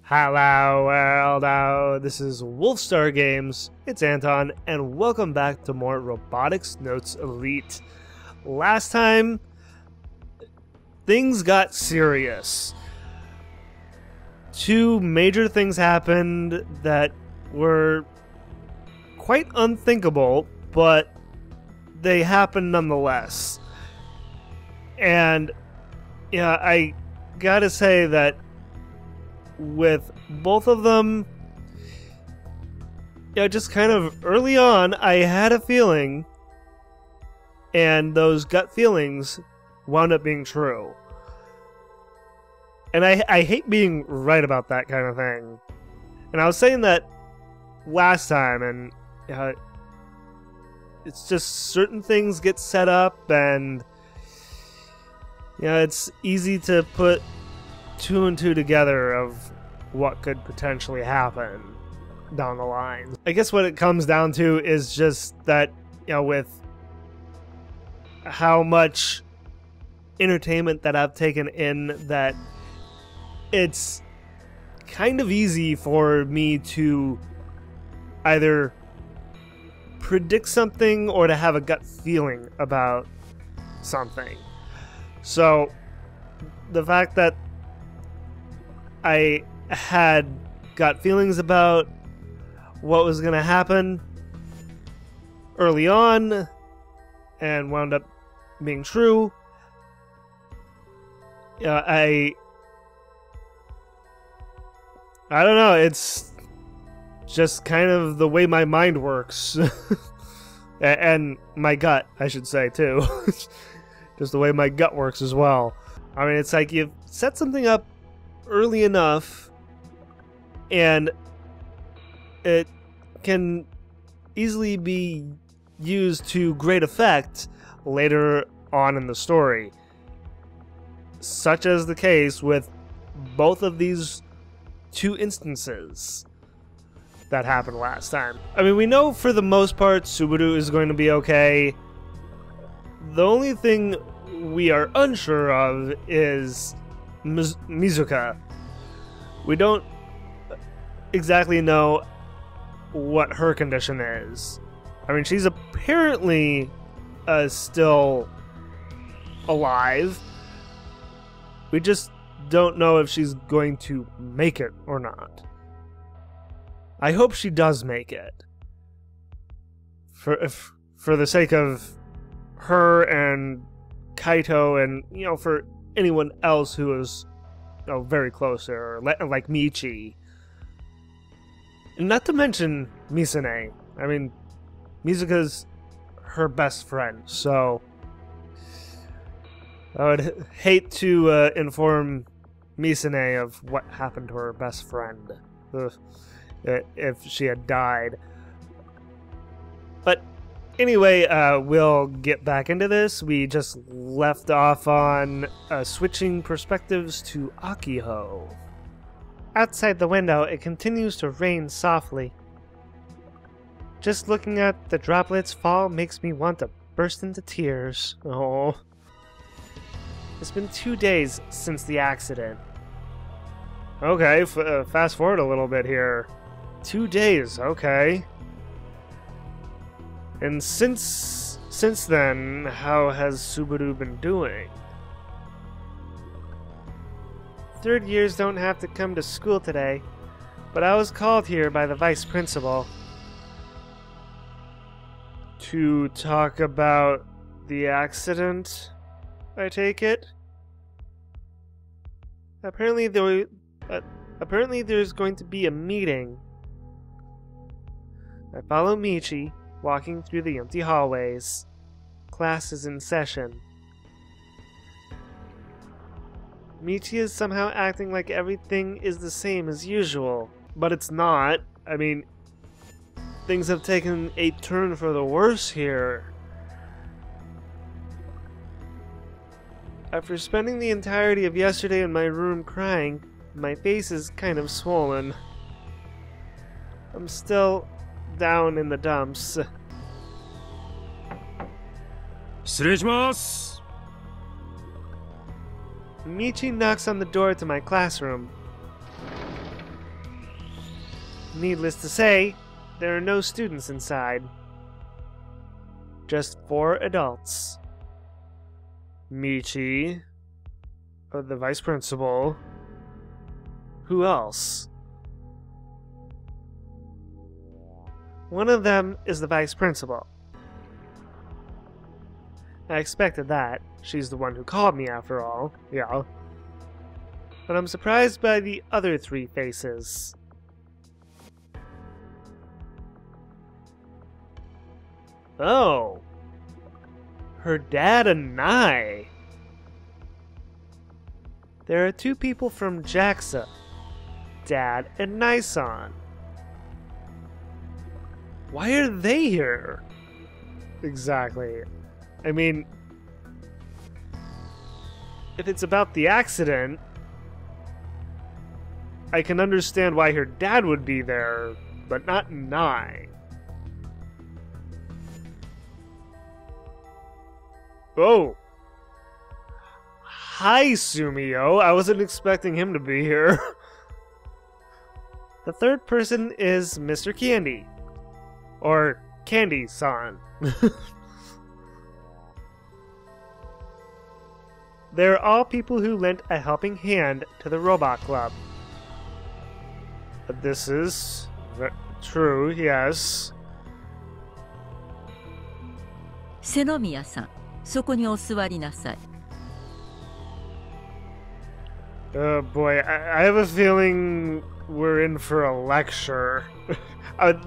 Hello world, this is Wolfstar Games, it's Anton, and welcome back to more Robotics Notes Elite. Last time, things got serious. Two major things happened that were quite unthinkable, but they happened nonetheless. And, yeah, I gotta say that with both of them, just kind of early on, I had a feeling, and those gut feelings wound up being true. And I hate being right about that kind of thing. And I was saying that last time, and it's just certain things get set up, and it's easy to put two and two together of what could potentially happen down the line. I guess what it comes down to is just that, with how much entertainment that I've taken in, that it's kind of easy for me to either predict something or to have a gut feeling about something. So the fact that I had gut feelings about what was going to happen early on and wound up being true, I don't know, it's just kind of the way my mind works. And my gut, I should say, too. Just the way my gut works as well. I mean, it's like you've set something up early enough, and it can easily be used to great effect later on in the story. Such as the case with both of these two instances that happened last time. I mean, we know for the most part Subaru is going to be okay. The only thing we are unsure of is Mizuka. We don't exactly know what her condition is. I mean, she's apparently still alive. We just don't know if she's going to make it or not. I hope she does make it. For the sake of her and Kaito, and for anyone else who is very close to her, like Michi. And not to mention Misane. I mean, Mizuka's her best friend, so I would hate to inform Misane of what happened to her best friend if she had died. But anyway, we'll get back into this. We just left off on switching perspectives to Akiho. Outside the window, it continues to rain softly. Just looking at the droplets fall makes me want to burst into tears. Oh. It's been 2 days since the accident. Okay, fast forward a little bit here. 2 days, okay. And since then, how has Subaru been doing? Third years don't have to come to school today, but I was called here by the vice principal. To talk about the accident, I take it? Apparently there's going to be a meeting. I follow Michi, walking through the empty hallways. Class is in session. Michi is somehow acting like everything is the same as usual, but it's not. I mean, things have taken a turn for the worse here. After spending the entirety of yesterday in my room crying, my face is kind of swollen. I'm still down in the dumps. 失礼します。 Michi knocks on the door to my classroom. Needless to say, there are no students inside. Just 4 adults. Michi, the vice principal. Who else? One of them is the vice principal. I expected that. She's the one who called me after all. Yeah. But I'm surprised by the other 3 faces. Oh. Her dad and I. There are 2 people from JAXA. Dad and Nison. Why are they here? Exactly. I mean, if it's about the accident, I can understand why her dad would be there, but not Nai. Oh. Hi, Sumio. I wasn't expecting him to be here. The 3rd person is Mr. Candy. Or Candy-san. They're all people who lent a helping hand to the Robot Club. This is true, yes. 瀬宮さん、そこにお座りなさい。 Oh boy, I have a feeling we're in for a lecture.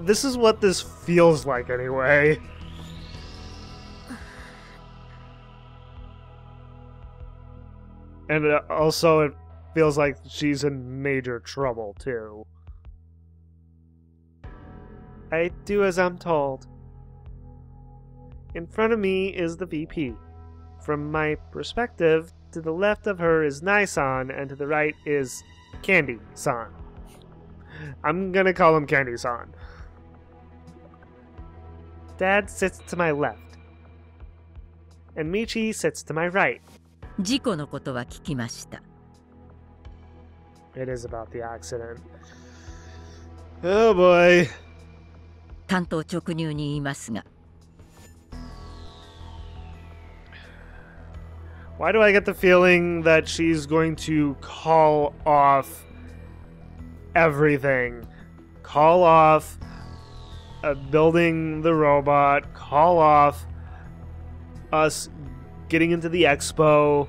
This is what this feels like anyway. And also it feels like she's in major trouble too. I do as I'm told. In front of me is the VP. From my perspective, to the left of her is Nai-san, and to the right is Candy-san. I'm gonna call him Candy-san. Dad sits to my left. And Michi sits to my right. 事故のことは聞きました。 It is about the accident. Oh boy. 単刀直入に言いますが。 Why do I get the feeling that she's going to call off everything? Call off building the robot, call off us getting into the expo.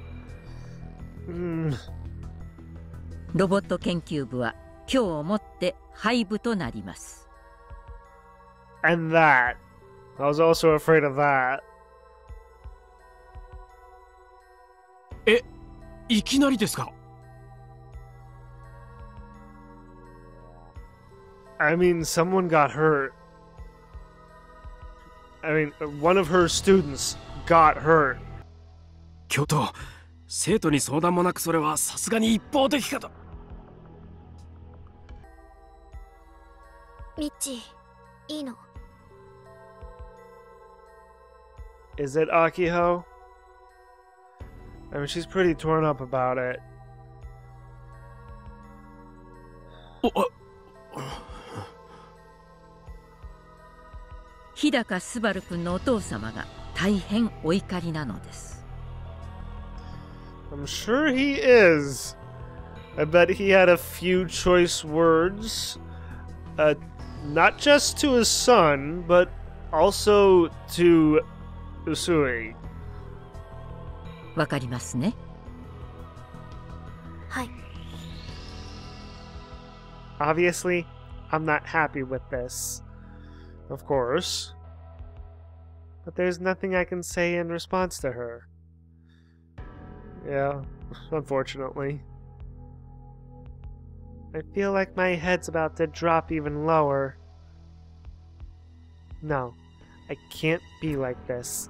ロボット研究部は今日をもって廃部となります。 And that. I was also afraid of that. いきなりですか? I mean, someone got hurt. I mean, one of her students got hurt. 教頭、生徒に相談もなくそれはさすがに一方的かと。ミッチ、いいの? Is it Akiho? I mean, she's pretty torn up about it. 日高昴君のお父様が大変お怒りなのです。 I'm sure he is. I bet he had a few choice words. Not just to his son, but also to Usui. わかりますね。はい。 Obviously, I'm not happy with this. Of course. But there's nothing I can say in response to her. Yeah, unfortunately. I feel like my head's about to drop even lower. No, I can't be like this.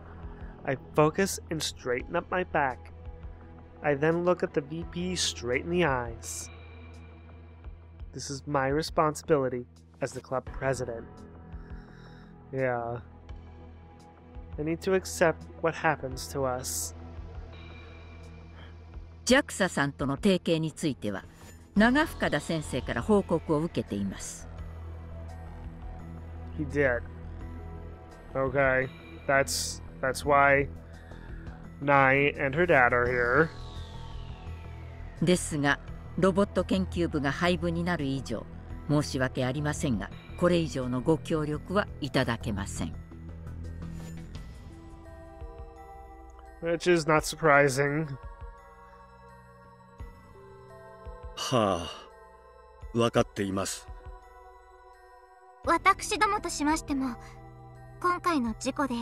I focus and straighten up my back. I then look at the VP straight in the eyes. This is my responsibility as the club president. Yeah. I need to accept what happens to us. JAXA さんとの提携については長深田先生から報告を受けています。He did. Okay. That's why Nai and her dad are here. ですが、ロボット研究部が廃部になる以上、申し訳ありませんが、これ以上のご協力はいただけません。Which is not surprising. はあ、分かっています。私どもとしましても、今回の事故で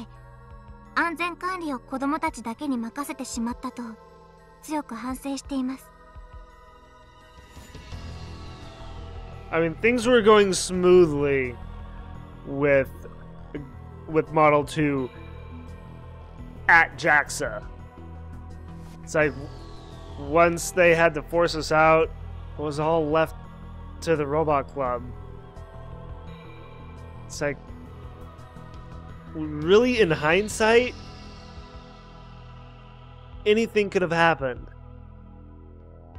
安全管理を子供たちだけに任せてしまったと強く反省しています。I mean, things were going smoothly with Model 2 at JAXA. It's like once they had to force us out, it was all left to the robot club. It's like, really, in hindsight, anything could have happened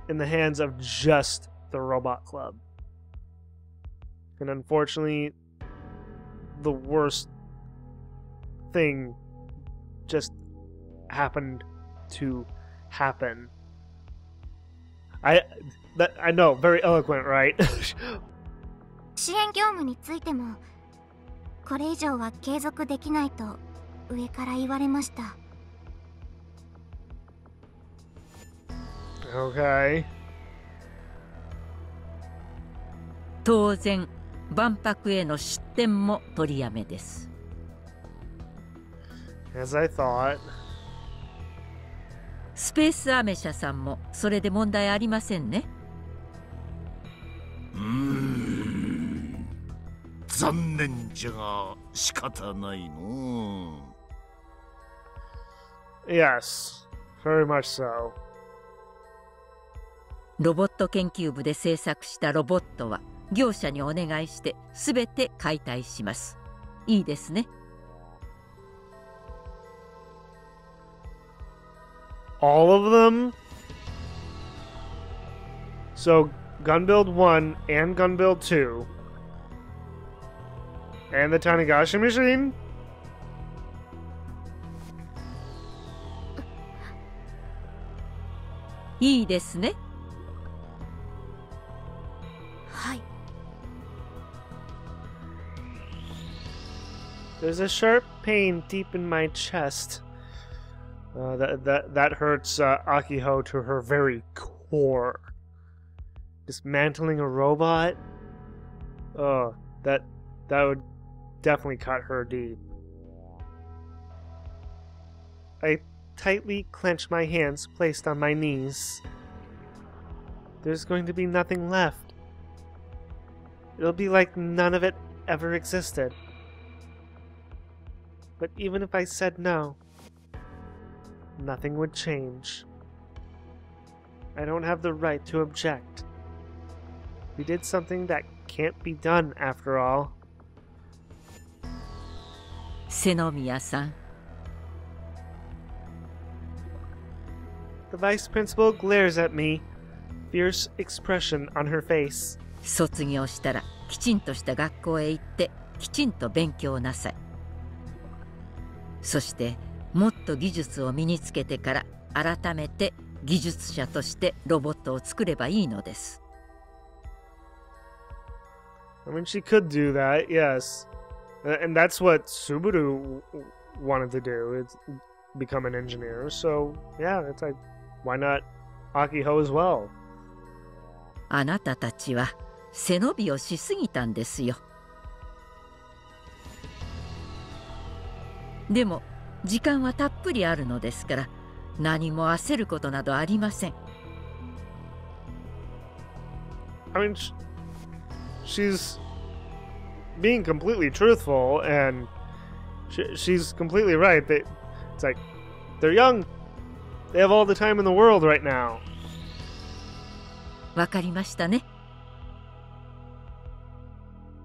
in the hands of just the robot club. And unfortunately, the worst thing just happened to happen. I know, very eloquent, right? 支援業務についても、これ以上は継続できないと上から言われました。Okay. 当然、万博への出展も取りやめです。As I thought. スペースアメ車さんもそれで問題ありませんね。残念じゃが仕方ないの。Yes, very much so. ロボット研究部で製作したロボットは業者にお願いしてすべて解体します。いいですね。All of them? So, Gunbuild 1 and Gunbuild 2. And the Tanegashima machine? いいですね。はい。There's a sharp pain deep in my chest. That hurts Akiho to her very core. Dismantling a robot? Oh, that would definitely cut her deep. I tightly clench my hands placed on my knees. There's going to be nothing left. It'll be like none of it ever existed. But even if I said no, nothing would change. I don't have the right to object. We did something that can't be done after all. 瀬宮さん。The vice principal glares at me, fierce expression on her face. 卒業したらきちんとした学校へ行ってきちんと勉強なさい。そしてもっと技術を身につけてから改めて技術者としてロボットを作ればいいのです。I mean, she could do that, yes. And that's what Subaru wanted to do, is become an engineer. So, yeah, it's like, why not Akiho as well? あなたたちは背伸びをしすぎたんですよ。でも時間はたっぷりあるのですから何も焦ることなどありません。I mean, she's being completely truthful, and she's completely right. It's like, they're young. They have all the time in the world right now. わかりましたね。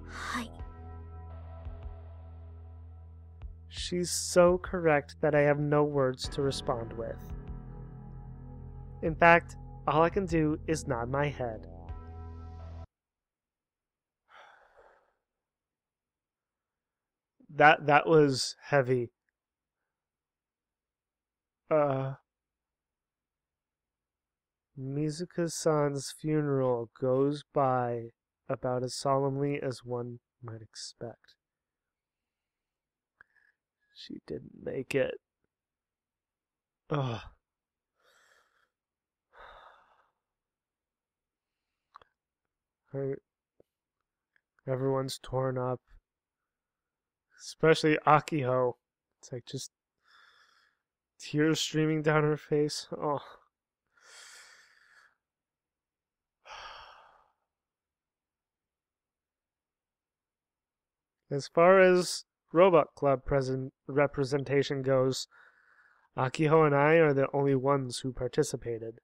はい。She's so correct that I have no words to respond with. In fact, all I can do is nod my head. That was heavy. Mizuka-san's funeral goes by about as solemnly as one might expect. She didn't make it. Ugh. Everyone's torn up. Especially Akiho. It's like just tears streaming down her face. Oh. As far as Robot Club representation goes, Akiho and I are the only ones who participated.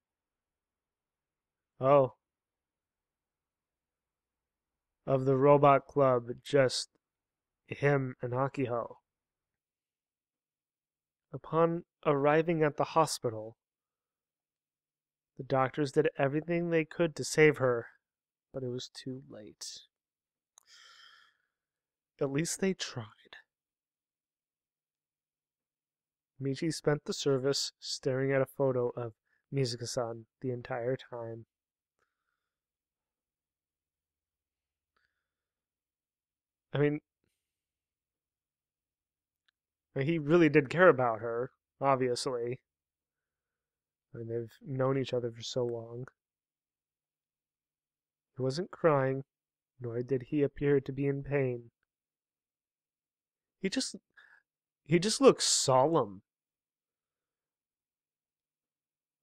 Oh. Of the Robot Club, just him and Akiho. Upon arriving at the hospital, the doctors did everything they could to save her, but it was too late. At least they tried. Michi spent the service staring at a photo of Mizuka-san the entire time. I mean, he really did care about her, obviously. I mean, they've known each other for so long. He wasn't crying, nor did he appear to be in pain. He just looked solemn.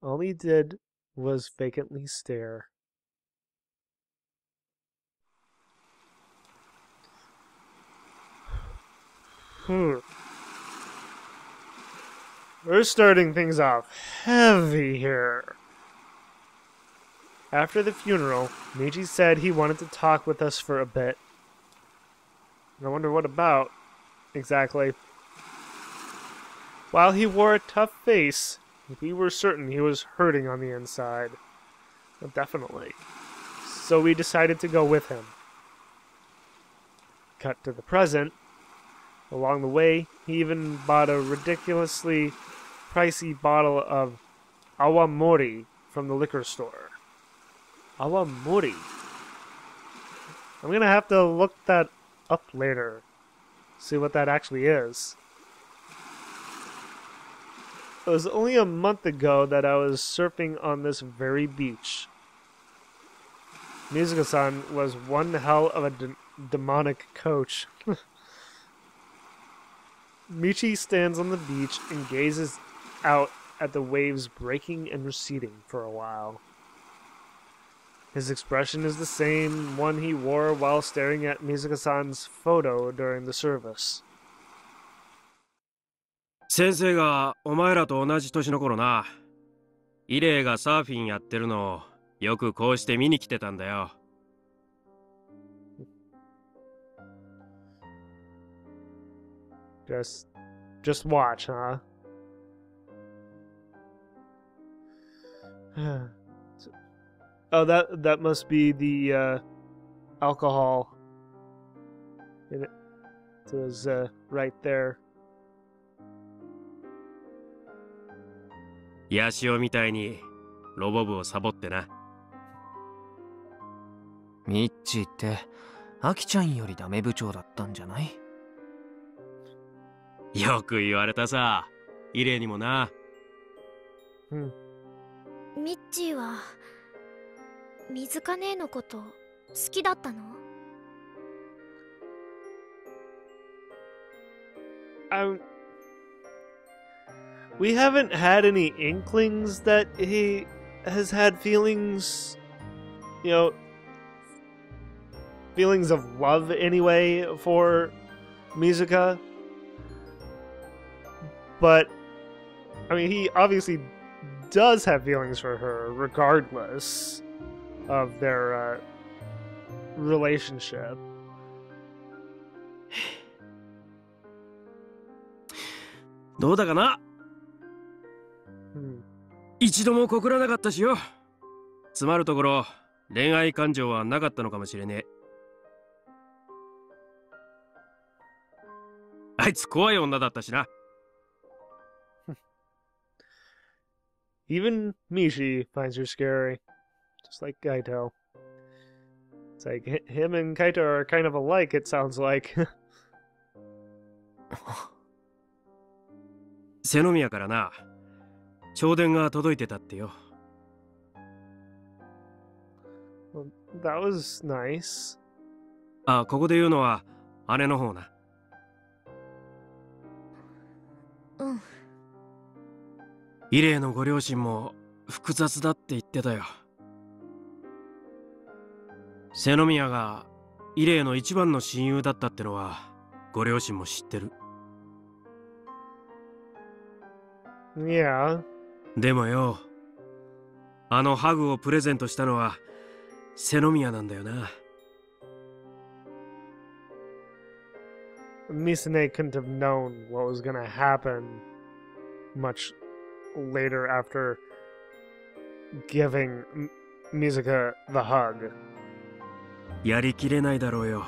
All he did was vacantly stare. We're starting things off heavy here. After the funeral, Meiji said he wanted to talk with us for a bit. I wonder what about, exactly. While he wore a tough face, we were certain he was hurting on the inside. Well, definitely. So we decided to go with him. Cut to the present. Along the way, he even bought a ridiculously pricey bottle of awamori from the liquor store. Awamori. I'm gonna have to look that up later. See what that actually is. It was only a month ago that I was surfing on this very beach. Mizuka-san was one hell of a demonic coach. Michi stands on the beach and gazes out at the waves breaking and receding for a while. His expression is the same one he wore while staring at Mizuka-san's photo during the service. 先生がお前らと同じ年の頃な、イレイがサーフィンやってるのをよくこうして見に来てたんだよ。Just watch, huh? Oh, that must be the alcohol. It was right there. ヤシオみたいにロボ部をサボってな。ミッチーってアキちゃんよりダメ部長だったんじゃない？よく言われたさ。イレイにもな。ミッチーは水か姉のこと好きだったの？We haven't had any inklings that he has had feelings, feelings of love anyway for Mizuka. But, I mean, he obviously does have feelings for her, regardless of their relationship. どうだかな？一度も告らなかったしよ。つまるところ恋愛感情はなかったのかもしれねえ。あいつ怖い女だったしな。Even Mishi finds her scary, just like Kaito. It's like him and Kaito are kind of alike, it sounds like. 瀬宮からな、弔電が届いてたってよ。Well, that was nice. あ、ここで言うのは姉の方な。うん。イレイのご両親も複雑だって言ってたよ。瀬宮がイレイの一番の親友だったってのはご両親も知ってる。Yeah. でもよ、あのハグをプレゼントしたのは瀬宮なんだよな。Misane couldn't have known what was gonna happen much later after giving Mizuka the hug. やりきれないだろうよ。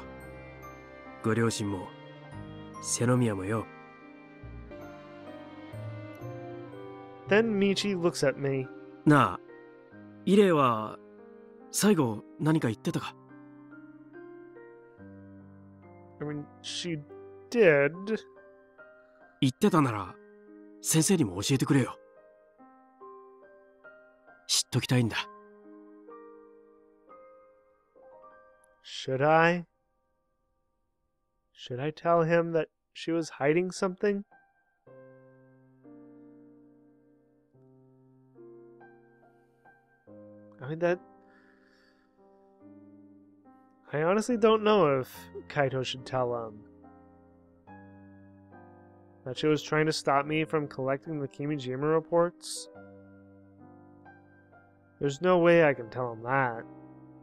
ご両親も瀬宮もよ。Then Michi looks at me. なあ、イレイは最後何か言ってたか？ I mean, she did. 言ってたなら先生にも教えてくれよ。知っときたいんだ。Should I? Should I tell him that she was hiding something? I mean, I honestly don't know if Kaito should tell him. That she was trying to stop me from collecting the Kimijima reports? There's no way I can tell him that.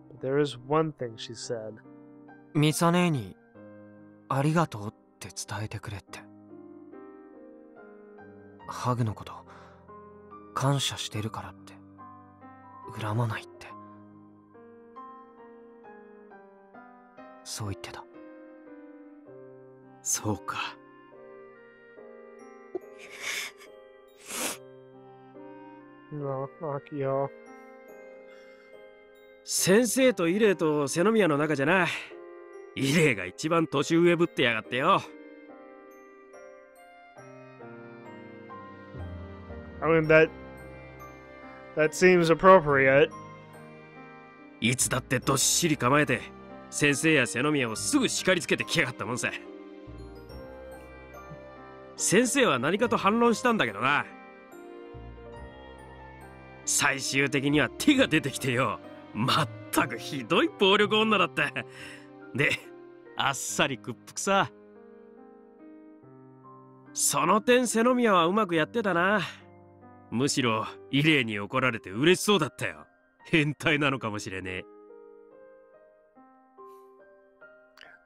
But there is one thing she said. ミサ姉にありがとうって伝えてくれって。ハグのこと感謝してるからって恨まないって。そう言ってた。そうか。No, Akio. 先生とイレイと瀬宮の中じゃな、イレイが一番年上ぶってやがってよ。I mean, that seems appropriate. いつだってどっしり構えて先生や瀬宮をすぐ叱りつけてきやがったもんさ。先生は何かと反論したんだけどな。最終的には手が出てきてよ。まったくひどい暴力女だった。で、あっさり屈服さ。その点瀬宮はうまくやってたな。むしろイレイに怒られて嬉しそうだったよ。変態なのかもしれねえ。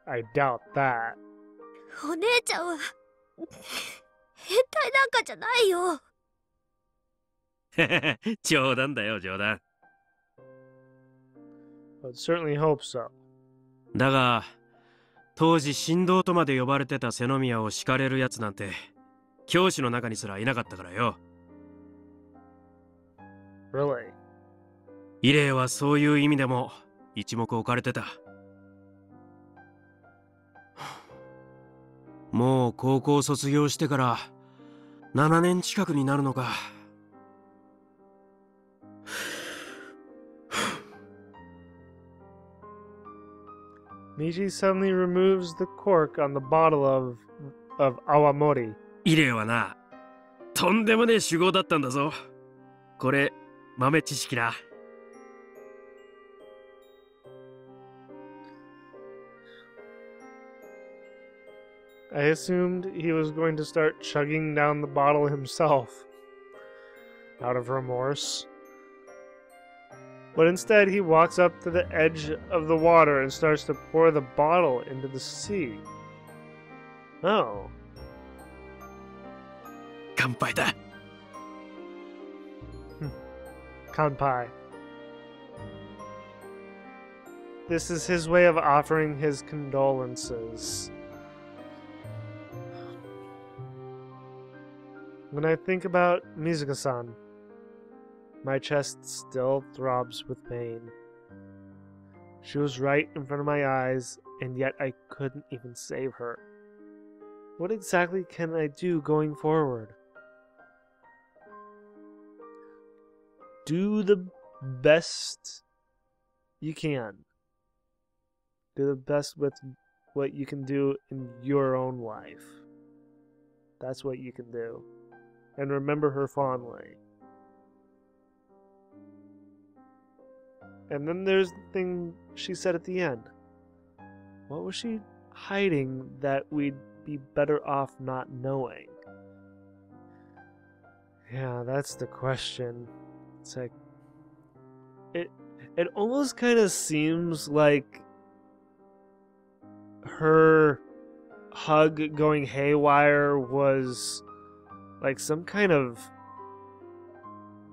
I doubt that. お姉ちゃんは変態なんかじゃないよ。冗談だよ、冗談。But certainly hope so. だが、当時神童とまで呼ばれてた瀬宮を叱れるやつなんて教師の中にすらいなかったからよ。Really? イレイはそういう意味でも一目置かれてた。もう高校卒業してから7年近くになるのか。Miji suddenly removes the cork on the bottle of Awamori. イレイはな、とんでもねえ酒豪だったんだぞ。これ、豆知識な。I assumed he was going to start chugging down the bottle himself, out of remorse. But instead, he walks up to the edge of the water and starts to pour the bottle into the sea. Oh. 乾杯だ。Kanpai. This is his way of offering his condolences. When I think about Mizuka-san, my chest still throbs with pain. She was right in front of my eyes, and yet I couldn't even save her. What exactly can I do going forward? Do the best you can. Do the best with what you can do in your own life. That's what you can do. And remember her fondly. And then there's the thing she said at the end. What was she hiding that we'd be better off not knowing? Yeah, that's the question. It's like it almost kind of seems like her hug going haywire was like some kind of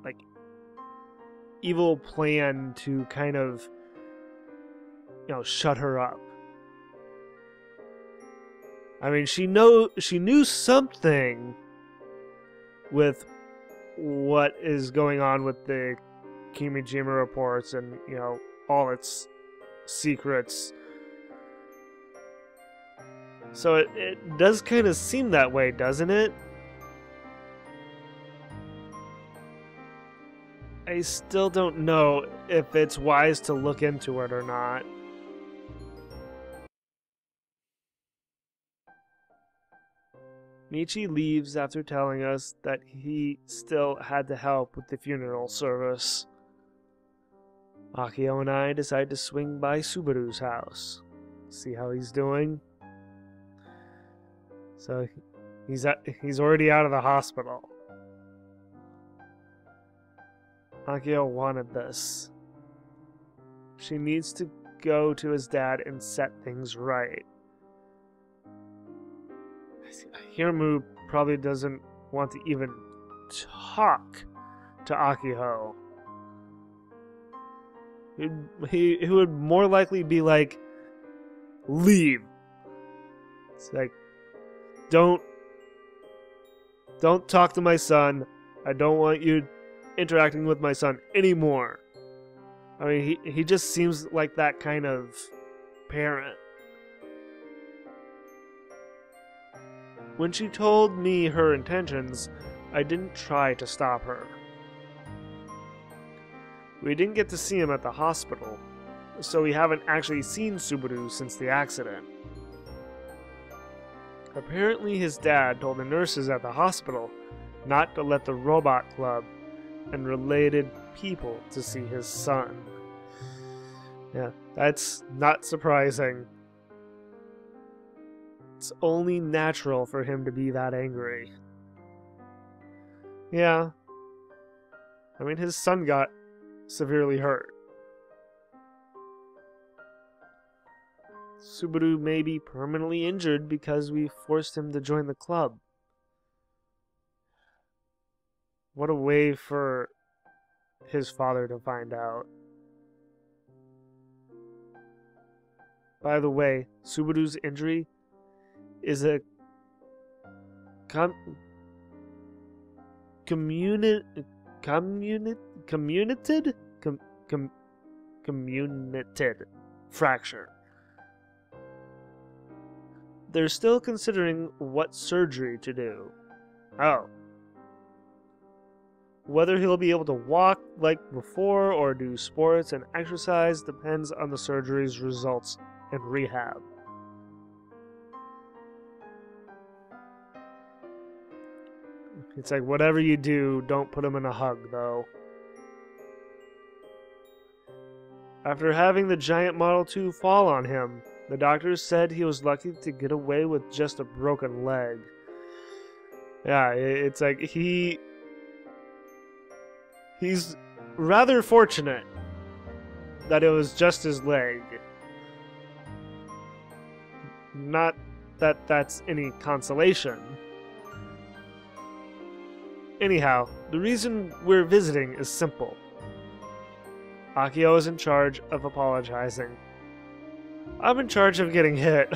like evil plan to kind of, you know, shut her up. I mean, she knew something with what is going on with the Kimijima reports and, you know, all its secrets. So it does kind of seem that way, doesn't it? I still don't know if it's wise to look into it or not. Michi leaves after telling us that he still had to help with the funeral service. Akio and I decide to swing by Subaru's house, see how he's doing. So he's already out of the hospital. Akio wanted this. She needs to go to his dad and set things right. Hiramu probably doesn't want to even talk to Akiho. He would more likely be like, leave. It's like, don't talk to my son. I don't want you interacting with my son anymore. I mean, he just seems like that kind of parent. When she told me her intentions, I didn't try to stop her. We didn't get to see him at the hospital, so we haven't actually seen Subaru since the accident. Apparently his dad told the nurses at the hospital not to let the Robot Club and related people to see his son. Yeah, that's not surprising. It's only natural for him to be that angry. Yeah. I mean, his son got severely hurt. Subaru may be permanently injured because we forced him to join the club. What a way for his father to find out. By the way, Subaru's injury is a communicated fracture. They're still considering what surgery to do. Oh. Whether he'll be able to walk like before or do sports and exercise depends on the surgery's results and rehab. It's like, whatever you do, don't put him in a hug, though. After having the giant Model 2 fall on him, the doctors said he was lucky to get away with just a broken leg. Yeah, it's like he's rather fortunate that it was just his leg. Not that that's any consolation. Anyhow, the reason we're visiting is simple. Akio is in charge of apologizing. I'm in charge of getting hit.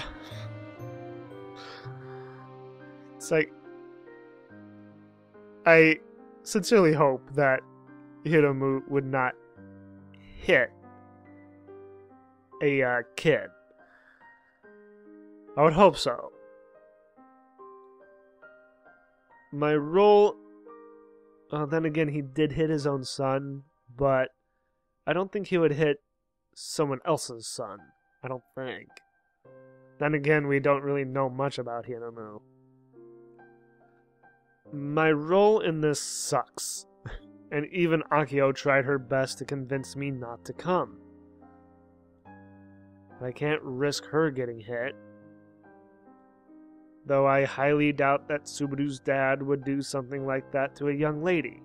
It's like, I sincerely hope that Hiromu would not hit a kid. I would hope so. My role... then again, he did hit his own son, but I don't think he would hit someone else's son. I don't think. Then again, we don't really know much about Hiromu. My role in this sucks, and even Akio tried her best to convince me not to come. I can't risk her getting hit. Though I highly doubt that Subaru's dad would do something like that to a young lady.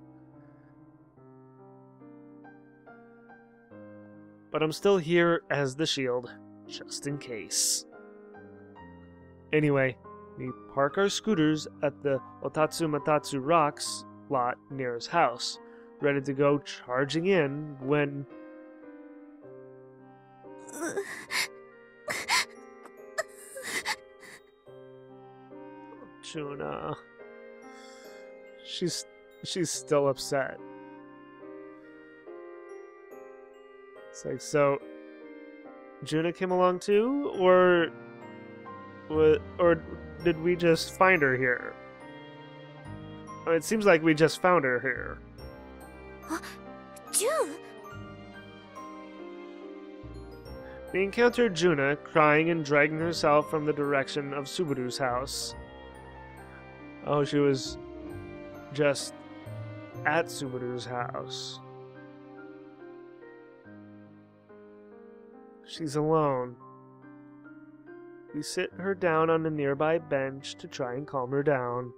But I'm still here as the shield, just in case. Anyway, we park our scooters at the Otatsu Matatsu Rocks lot near his house, ready to go charging in when... Juna. She's still upset. It's like, so Juna came along too, or did we just find her here? I mean, it seems like we just found her here. June? We encountered Juna crying and dragging herself from the direction of Subaru's house. Oh, she was just at Subaru's house. She's alone. We sit her down on a nearby bench to try and calm her down.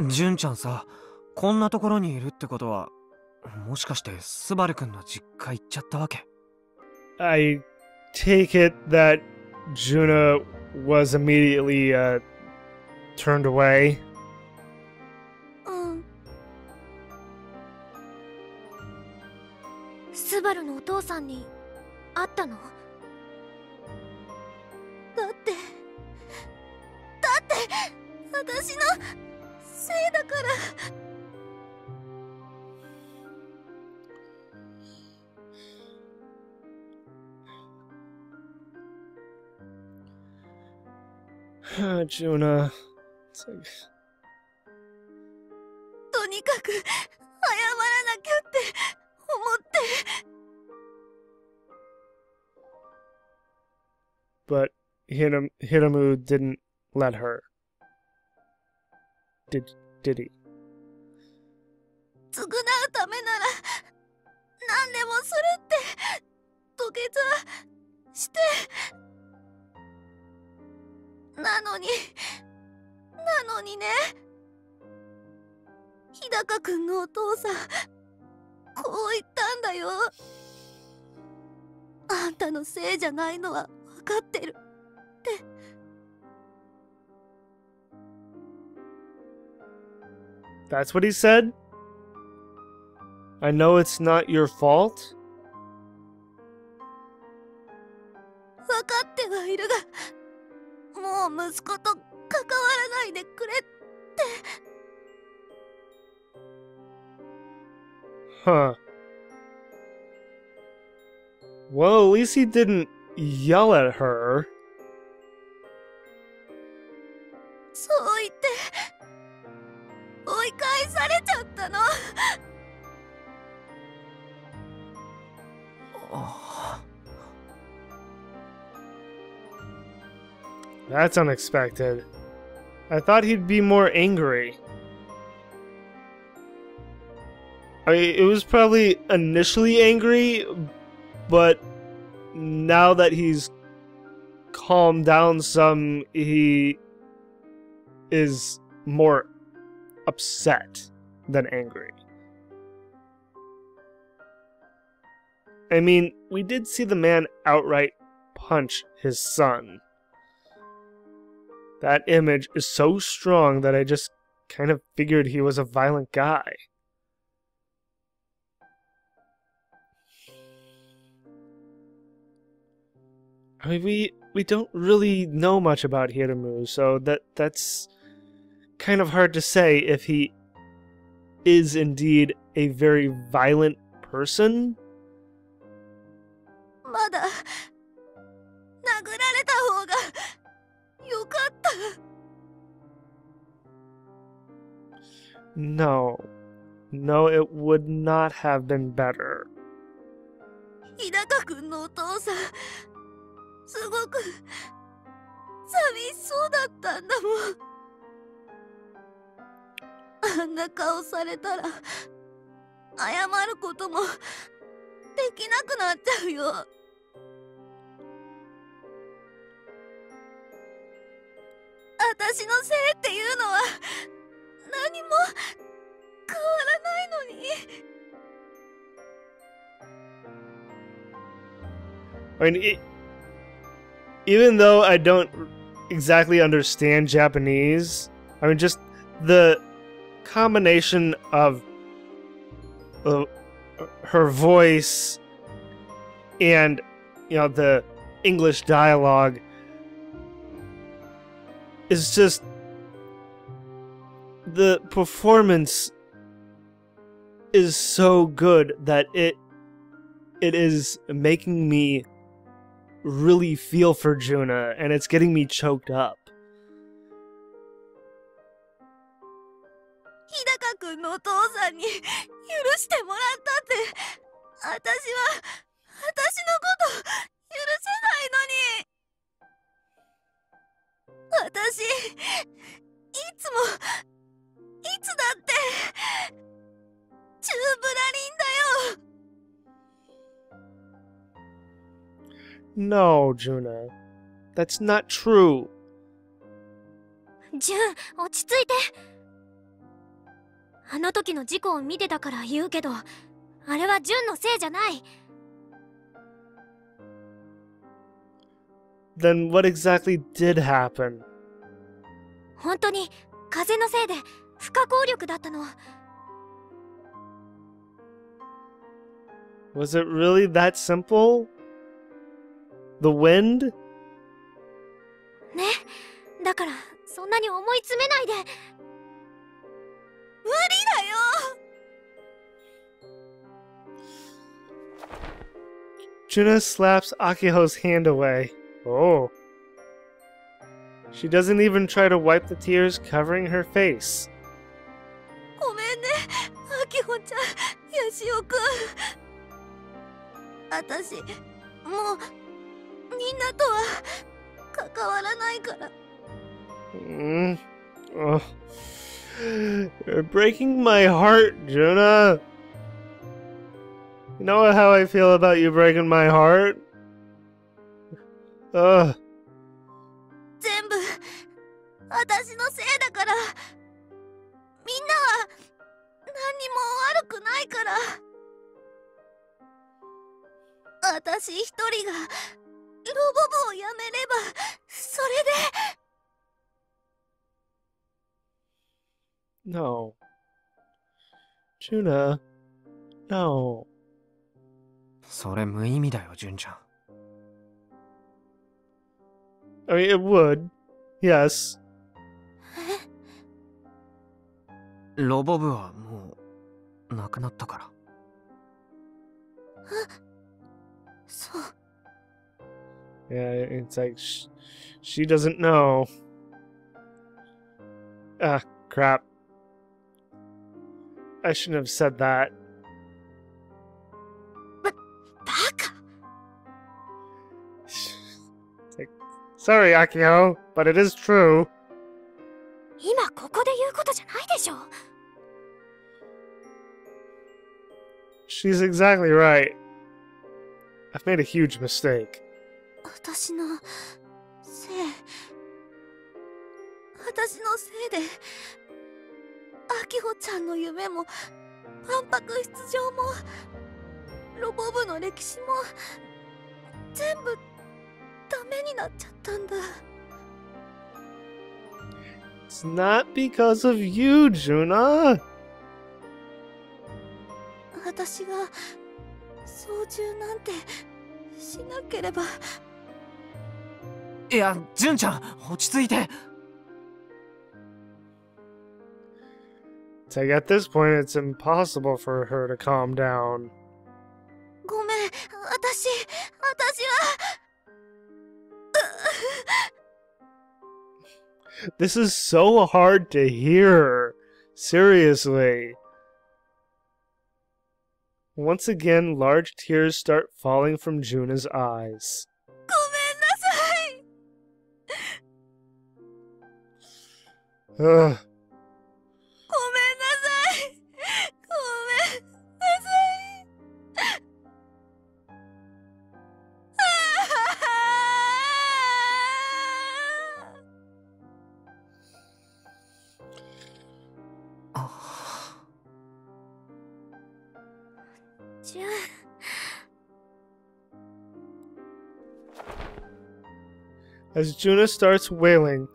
純ちゃんさ、こんなところにいるってことは、もしかしてスバルくんの実家行っちゃったわけ？ I take it that Juna was immediately turned away. スバルのお父さんに会ったの？だって私のせいだから。Juna. とにかく謝らなきゃって思って。But Hiramu didn't let her. Did he? 償うためなら何でもするって土下座して。なのにね、日高くんのお父さんこう言ったんだよ。あんたのせいじゃないのは分かってるって。That's what he said? I know it's not your fault? 分かってはいるが、もう息子と関わらないでくれって。Huh. Well, at least he didn't yell at her. そう言って追い返されちゃったの。That's unexpected. I thought he'd be more angry. I mean, it was probably initially angry, but now that he's calmed down some, he is more upset than angry. I mean, we did see the man outright punch his son. That image is so strong that I just kind of figured he was a violent guy. I mean, we don't really know much about Hiramu, so that's kind of hard to say if he is indeed a very violent person. まだ殴られた方がよかった。 No. No, it would not have been better. 日高くんのお父さん、すごく寂しそうだったんだもん。あんな顔されたら謝ることもできなくなっちゃうよ。私のせいっていうのは何も変わらないのに。 I mean, even though I don't exactly understand Japanese, I mean, just the combination of her voice and, you know, the English dialogue is just... the performance is so good that it is making me really feel for Juna, and it's getting me choked up. 日高くんのお父さんに許してもらったって、私は私のこと許せないのに。私いつだってチューブラリンだよ。 No, Juna. That's not true. ジュン、落ち着いて。あの時の事故を見てたから言うけど、あれはジュンのせいじゃない。 Then what exactly did happen? 本当に風のせいで不可抗力だったの。 Was it really that simple? The wind? ね、だからそんなに思い詰めないで。無理だよ。 Juna slaps Akiho's hand away. Oh. She doesn't even try to wipe the tears covering her face. ごめんね、アキホちゃん、ヤシオくん。私、もうみんなとは関わらないから。Oh. You're breaking my heart, Juna. You know how I feel about you breaking my heart? Ugh. 全部私のせいだから。みんなは何にも悪くないから。私一人がロボ部をやめればそれで。 No. Juna. No. それ無意味だよ、純ちゃん。I mean, it would. Yes. ロボ部はもうなくなったから。そう。 Yeah, it's like she doesn't know. Ah, crap. I shouldn't have said that. バカ。 It's like, sorry, Akio, but it is true. 今ここで言うことじゃないでしょ。 She's exactly right. I've made a huge mistake. 私のせい。私のせいでアキホちゃんの夢も万博出場もロボ部の歴史も全部ダメになっちゃったんだ。 It's not because of you, Juna. 私が操縦なんてしなければ。いや、純ちゃん、落ち着いて。It's like at this point, it's impossible for her to calm down. ごめん、私は。This is so hard to hear. Seriously. Once again, large tears start falling from Juna's eyes. ごめんなさい。Ugh. ごめんなさい。ごめんなさい。ジュン。 As Juna starts wailing,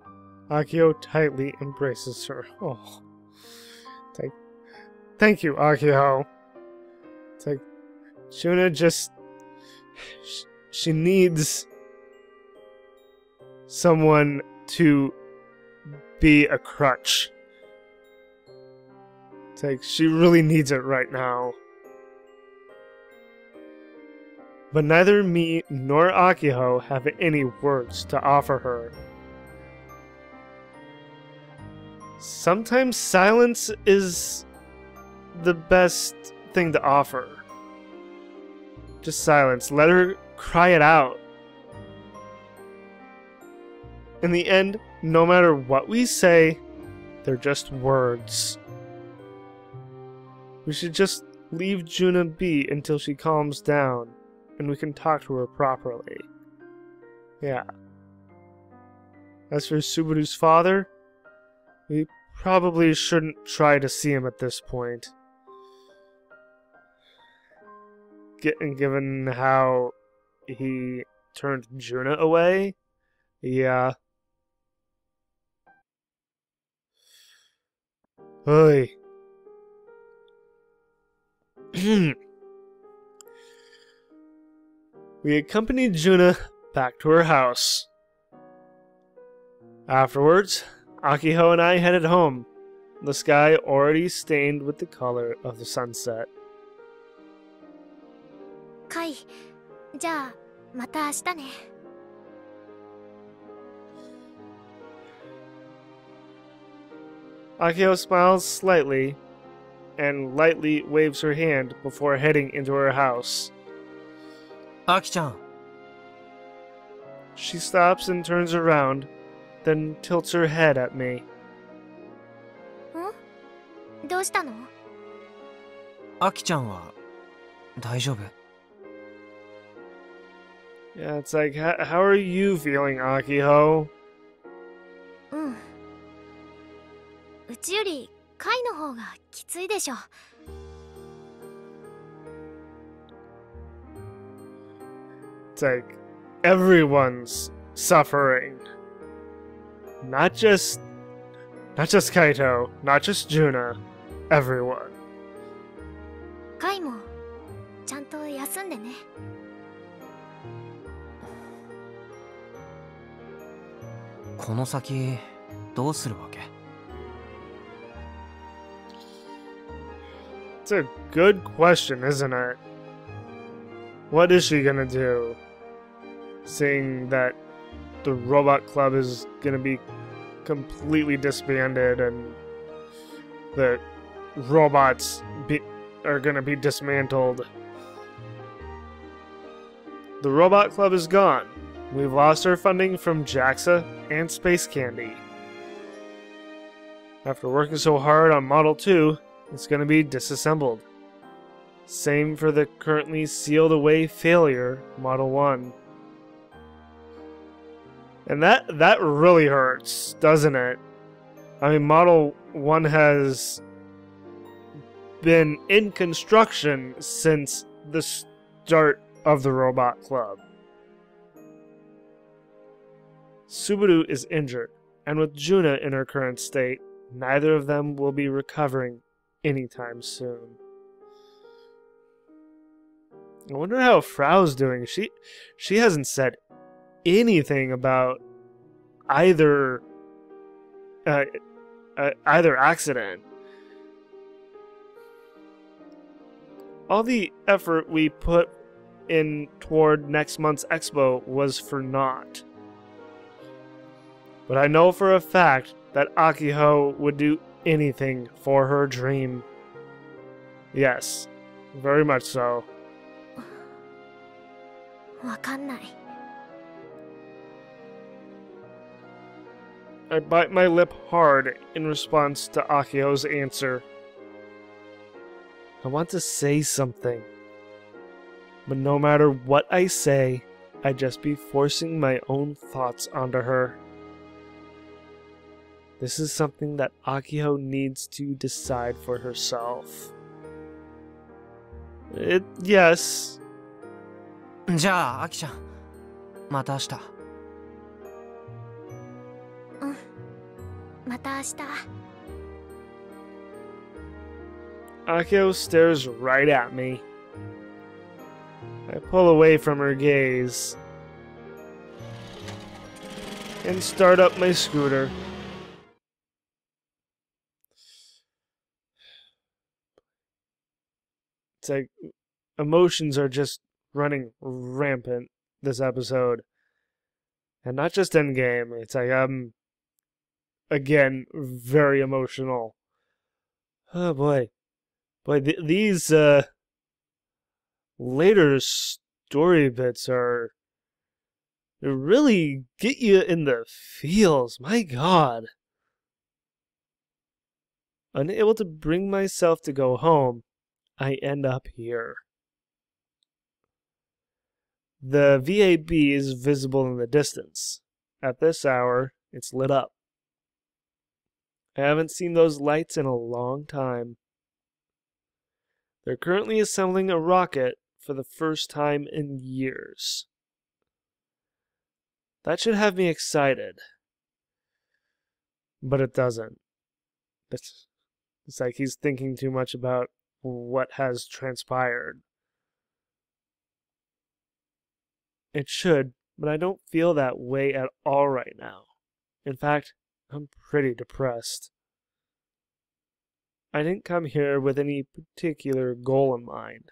Akio tightly embraces her. Oh. It's like, thank you, Akio. It's like, Juna just... She needs someone to be a crutch. It's like, she really needs it right now. But neither me nor Akio have any words to offer her. Sometimes silence is the best thing to offer. Just silence. Let her cry it out. In the end, no matter what we say, they're just words. We should just leave Juna be until she calms down, and we can talk to her properly. Yeah. As for Subaru's father, we probably shouldn't try to see him at this point. Given how he turned Juna away? Yeah. Oy. We accompanied Juna back to her house. Afterwards, Akiho and I headed home, the sky already stained with the color of the sunset. カイ、じゃあまた明日ね。Akio smiles slightly and lightly waves her hand before heading into her house. アキちゃん。 She stops and turns around, then tilts her head at me. ん？どうしたの？アキちゃんは大丈夫？ Yeah, it's like, how are you feeling, Akiho? うん。うちよりカイの方がきついでしょ。It's like, everyone's suffering. Not just Kaito, not just Juna, everyone. カイもちゃんと休んでね。この先どうするわけ？ It's a good question, isn't it? What is she gonna do? Seeing that the robot club is gonna be completely disbanded and the robots are gonna be dismantled. The robot club is gone. We've lost our funding from JAXA and Space Candy. After working so hard on Model 2, it's going to be disassembled. Same for the currently sealed away failure, Model 1. And that really hurts, doesn't it? I mean, Model 1 has been in construction since the start of the Robot Club. Subaru is injured, and with Juna in her current state, neither of them will be recovering anytime soon. I wonder how Frau's doing. She hasn't said anything about either accident. all the effort we put in toward next month's expo was for naught. But I know for a fact that Akiho would do anything for her dream. Yes, very much so. わかんない。 I bite my lip hard in response to Akiho's answer. I want to say something, but no matter what I say, I'd just be forcing my own thoughts onto her. This is something that Akiho needs to decide for herself. Yes. じゃあ、アキちゃん。また明日。うん。また明日。 Akio stares right at me. I pull away from her gaze and start up my scooter. It's like emotions are just running rampant this episode. And not just endgame. It's like I'm again very emotional. Oh boy. Boy, these later story bits are they really get you in the feels. My God. Unable to bring myself to go home, I end up here. The VAB is visible in the distance. At this hour, it's lit up. I haven't seen those lights in a long time. They're currently assembling a rocket for the first time in years. That should have me excited. But it doesn't. It's like he's thinking too much about what has transpired. It should, but I don't feel that way at all right now. In fact, I'm pretty depressed. I didn't come here with any particular goal in mind.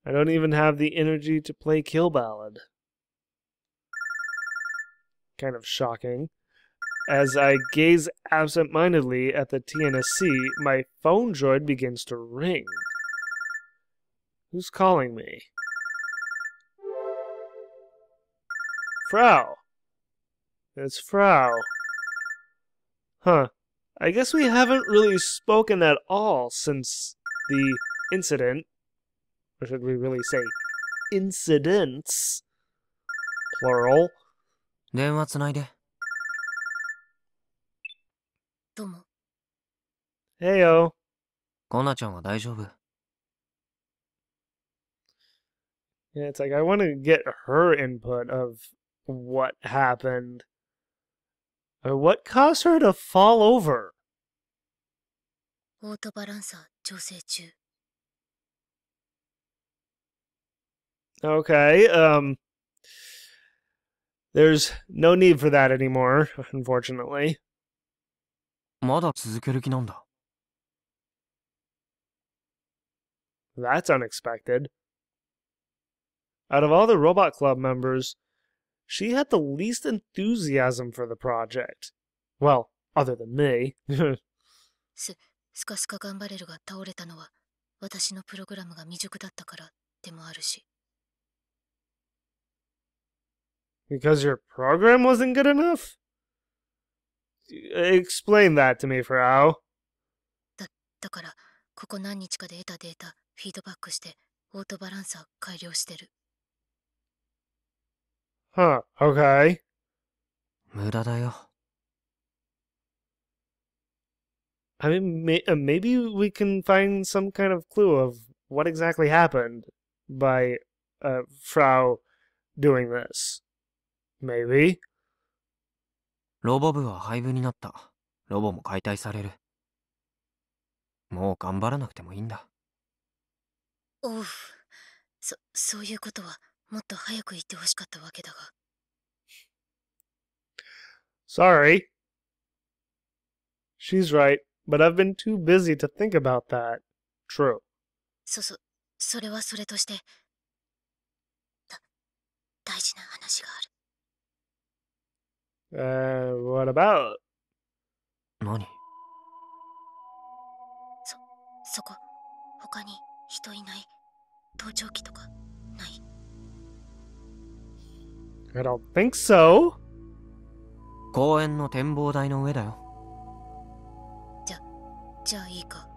I don't even have the energy to play Kill Ballad. Kind of shocking. As I gaze absent-mindedly at the TNSC, my phone droid begins to ring. Who's calling me? Frau. It's Frau. Huh. I guess we haven't really spoken at all since the incident. Or should we really say incidents? Plural. 電話つないで。どうも。 Heyo. コナちゃんは大丈夫。 Yeah, it's like I want to get her input of what happened. Or what caused her to fall over? オートバランサー調整中。 Okay, there's no need for that anymore, unfortunately. まだ続ける気なんだ。 That's unexpected. Out of all the Robot Club members, she had the least enthusiasm for the project. Well, other than me. スカスカ頑張れるが倒れたのは私のプログラムが未熟だったからでもあるし。 Because your program wasn't good enough? Explain that to me, Frau. だからここ何日かで得たデータフィードバックしてオートバランサー改良してる。 Huh, okay. 無駄だよ。 I mean, maybe we can find some kind of clue of what exactly happened by Frau doing this. Maybe. ロボ部は廃部になった。ロボも解体される。もう頑張らなくてもいいんだ。おう。そういうことはもっと早く言ってほしかったわけだが。 Sorry. She's right, but I've been too busy to think about that. True. それはそれとして、大事な話がある。What about? 何？そこ、他に人いない盗聴器とかない？ I don't think so. 公園の展望台の上だよ。じゃあいいか。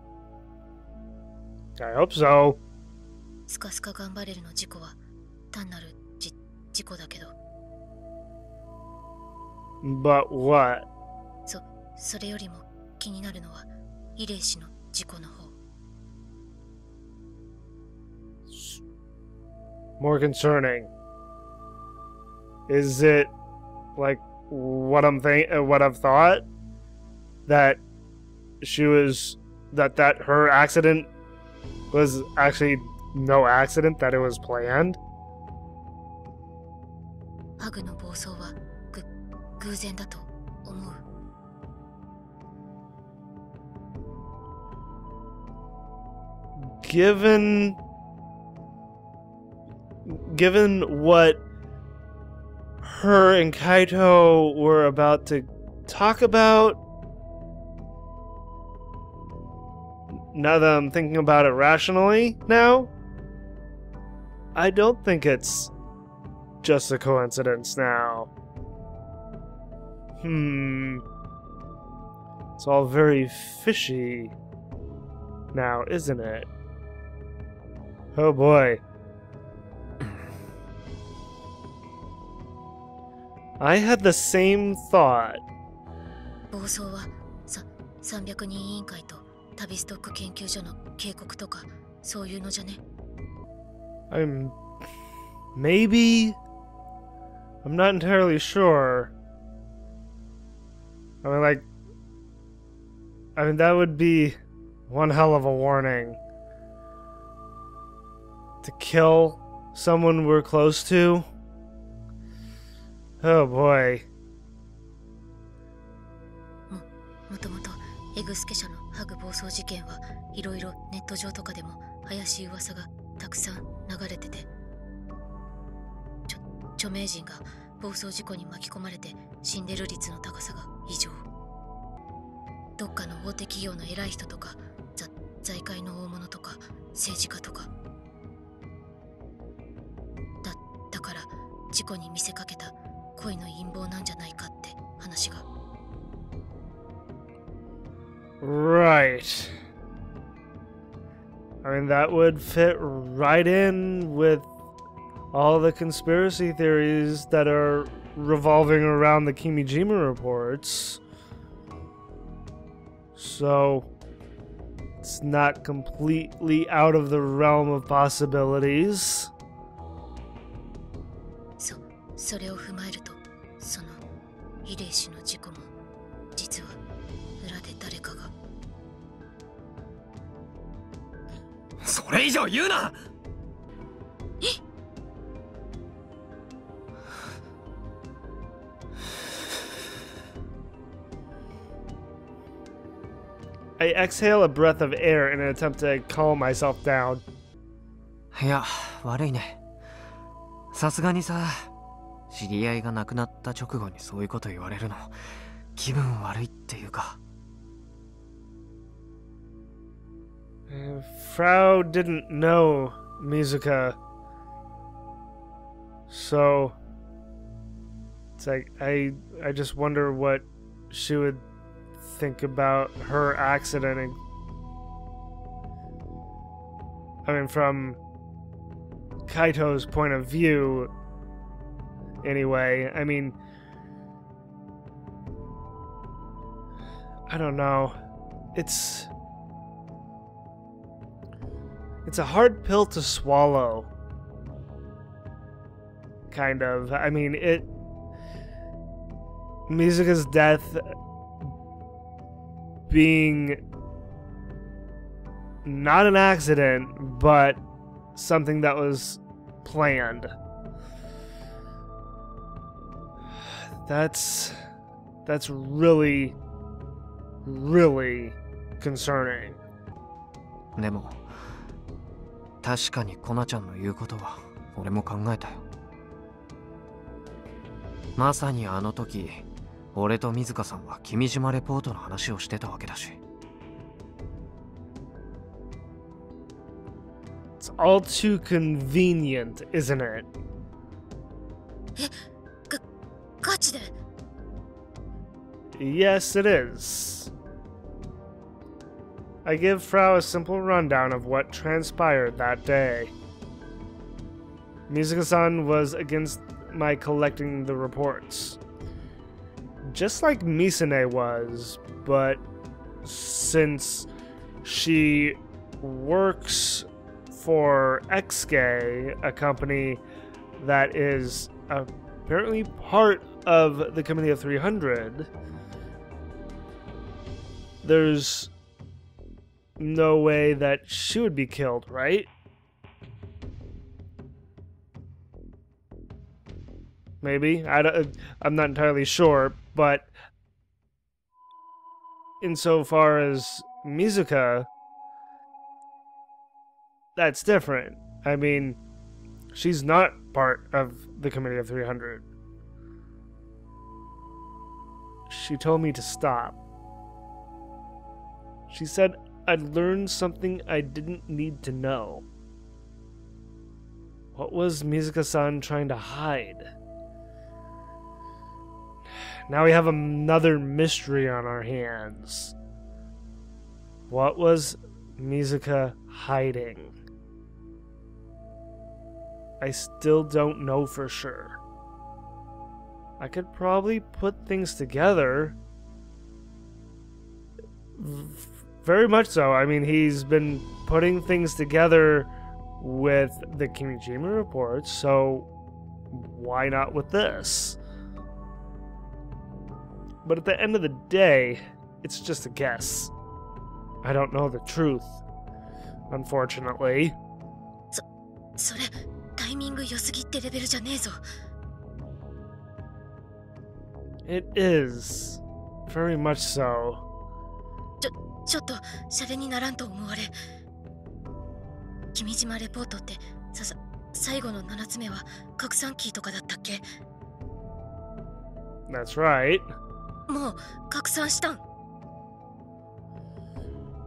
I hope so. スカスカ頑張れるの事故は単なる事故だけど。But what? それよりも気になるのはイレイ氏の事故の方。More concerning. Is it like what I've thought? That that her accident was actually no accident, that it was planned? ハグの暴走は偶然だと思う。Given what her and Kaito were about to talk about, now that I'm thinking about it rationally now, I don't think it's just a coincidence now. It's all very fishy now, isn't it? Oh boy. I had the same thought. 暴走は300人委員会と旅ストック研究所の警告とかそういうのじゃね。Maybe? I'm not entirely sure. That would be one hell of a warning. To kill someone we're close to? Oh boy. もともとエグスケ社のハグ暴走事件はいろいろネット上とかでも怪しい噂がたくさん流れてて、著名人が暴走事故に巻き込まれて死んでる率の高さが異常。どっかの大手企業の偉い人とか財界の大物とか政治家とかだから事故に見せかけた恋の陰謀なんじゃないかって話が。Right. That would fit right in with all the conspiracy theories that are revolving around the Kimijima reports. So, it's not completely out of the realm of possibilities. それを踏まえると、そのイレイ氏の事故も実は裏で誰かが。それ以上言うな。I exhale a breath of air in an attempt to calm myself down. いや、悪いね。さすがにさ、知り合いが亡くなった直後にそういうこと言われるの、気分悪いっていうか。Frau didn't know Mizuka, so it's like I just wonder what she would think about her accident. And, from Kaito's point of view, anyway. I don't know. It's a hard pill to swallow. Kind of. Mizuka's death being not an accident, but something that was planned. That's really, really concerning. でも確かにコナちゃんの言うことは俺も考えたよ。まさにあの時俺と水香さんは君島レポートの話をしてたわけだし。It's all too convenient, isn't it? ガチで Yes, it is. I give Frau a simple rundown of what transpired that day. Mizuka-san was against my collecting the reports. Just like Misane was, but since she works for a.k.a, a company that is apparently part of the Committee of 300, there's no way that she would be killed, right? Maybe. I'm not entirely sure, but insofar as Mizuka, that's different. I mean, she's not part of the Committee of 300. She told me to stop. She said I'd learned something I didn't need to know. What was Mizuka-san trying to hide? Now we have another mystery on our hands. What was Mizuka hiding? I still don't know for sure. I could probably put things together. Very much so. I mean, he's been putting things together with the Kimijima reports, so why not with this? But at the end of the day, it's just a guess. I don't know the truth, unfortunately. それタイミング良すぎってレベルじゃねえぞ。 It is. Very much so. ちょっとシャレにならんと思われ。君島レポートって最後の7つ目は拡散キーとかだったっけ？ That's right. もう拡散したん？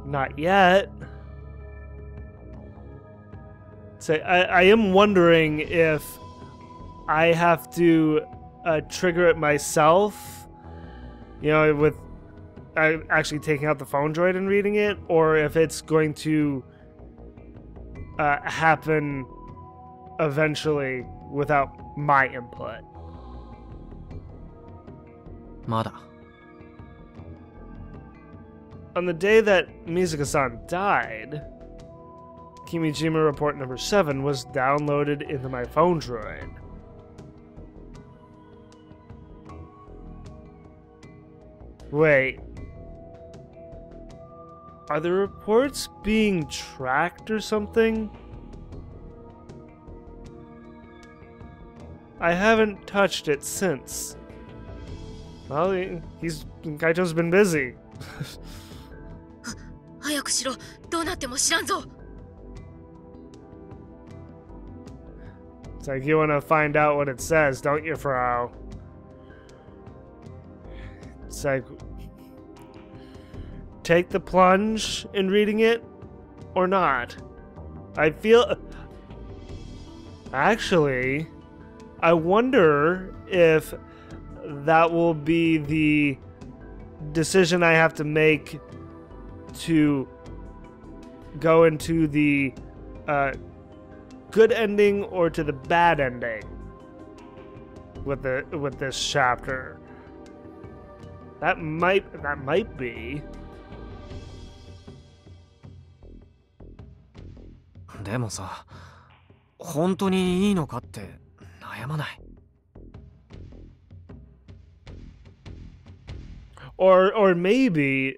Not yet. So I am wondering if I have to trigger it myself, you know, with actually taking out the phone droid and reading it, or if it's going to happen eventually without my input. まだ。 On the day that Mizuka-san died, Kimijima Report number 7 was downloaded into my phone droid. Wait. Are the reports being tracked or something? I haven't touched it since. Well, Kaito's been busy. 早くしろ。どうなっても知らんぞ。 It's like you want to find out what it says, don't you, Frau? It's like, take the plunge in reading it or not. I feel... Actually, I wonder if that will be the decision I have to make to go into the good ending or to the bad ending with this chapter. That might be. でもさ、本当にいいのかって悩まない。 Or maybe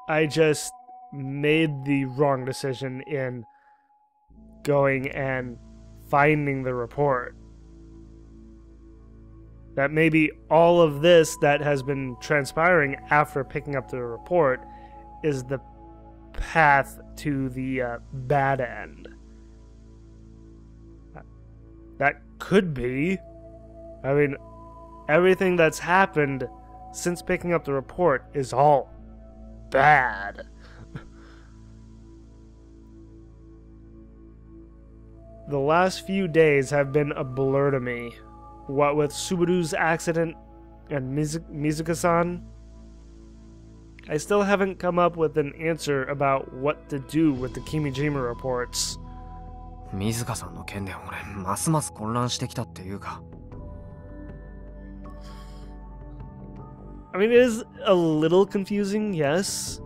I just made the wrong decision in going and finding the report. That maybe all of this that has been transpiring after picking up the report is the path to the bad end. That could be. I mean, everything that's happened since picking up the report is all bad. The last few days have been a blur to me. What with Subaru's accident and Mizuka-san, I still haven't come up with an answer about what to do with the Kimijima reports. 水香さんの件で俺ますます混乱してきたっていうか。I mean, it is a little confusing, yes.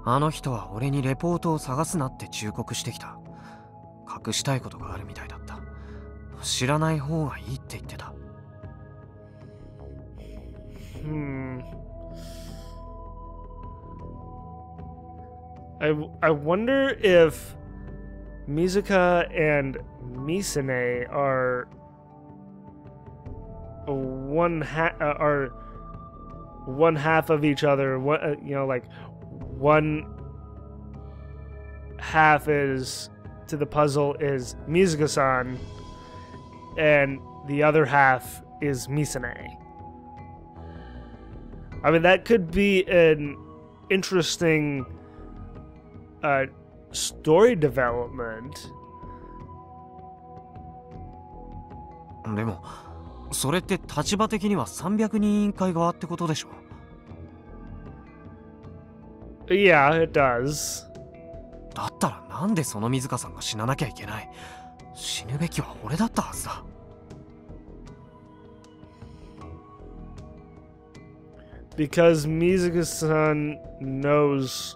あの人は俺にレポートを探すなって忠告してきた。隠したいことがあるみたいだった。知らない方がいいって言ってた。I wonder if Mizuka and Misane are one half of each other. Like one half is to the puzzle is Mizuka-san, and the other half is Misane. I mean, that could be an interesting story development. でもそれって立場的には300人委員会側ってことでしょ。 Yeah, it does. だったらなんでその水香さんが死ななきゃいけない。死ぬべきは俺だったはずだ。Because Mizuka-san knows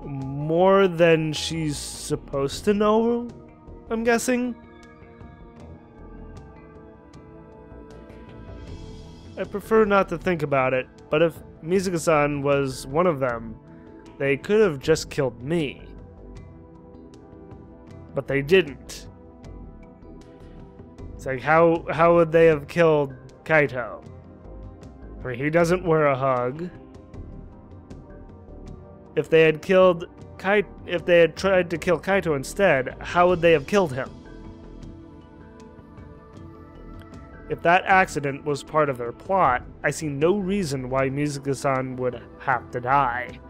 more than she's supposed to know, I'm guessing. I prefer not to think about it, but if Mizuka-san was one of them, they could have just killed me. But they didn't. It's like, how would they have killed Kaito? I mean, he doesn't wear a hug. If they had tried to kill Kaito instead, how would they have killed him? If that accident was part of their plot, I see no reason why Mizuka-san would have to die.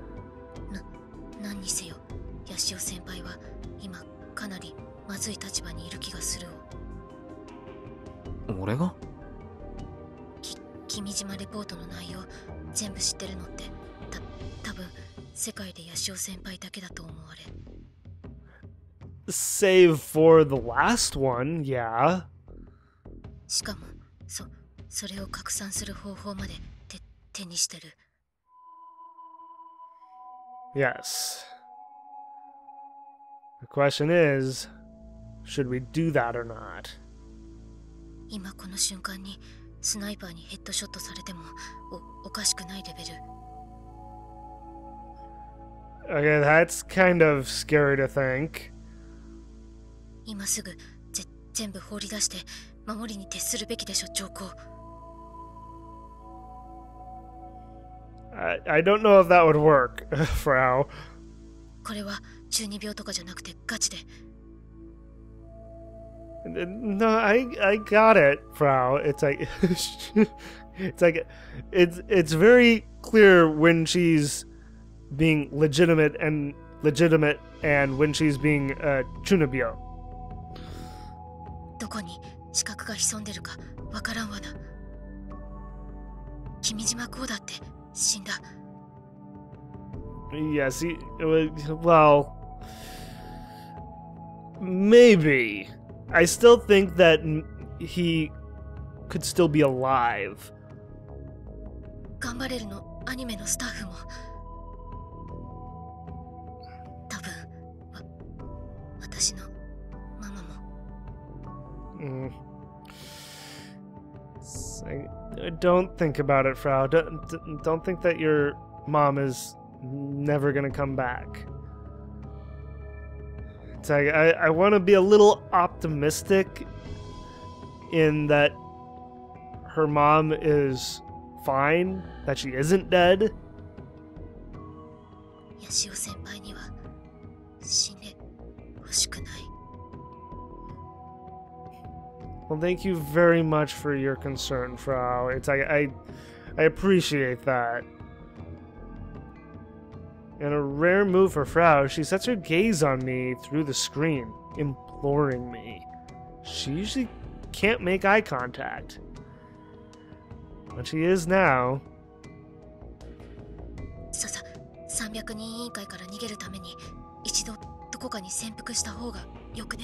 何にせよ、ヤシオ先輩は今かなりまずい立場にいる気がするを。俺が？君島レポートの内容全部知ってるのって多分世界でヤシオ先輩だけだと思われ。Save for the last one, yeah. しかもそれを拡散する方法まで手にしてる。Yes. The question is, should we do that or not? 今この瞬間にスナイパーにヘッドショットされてもおかしくないレベル。Okay, that's kind of scary to think. 今すぐ全部放り出して守りに徹するべきでしょ、上皇。I don't know if that would work, Frau. これは中二病とかじゃなくてガチで。No, I got it, Frau. It's like it's very clear when she's being legitimate and when she's being chunabyo. どこに資格が潜んでるかわからんわな。君島こうだって死んだ。Yes, well, maybe. I still think that he could still be alive. 頑張れるのアニメのスタッフも多分私のママも。Don't think about it, Frau. Don't think that your mom is never gonna come back. It's like, I want to be a little optimistic in that her mom is fine, that she isn't dead. ヤヤシオ先輩には死んでほしくない。 Well, thank you very much for your concern, Frau. It's I appreciate that. In a rare move for Frau, she sets her gaze on me through the screen, imploring me. She usually can't make eye contact, but she is now. さ300人委員会から逃げるために一度どこかに潜伏した方がよくね。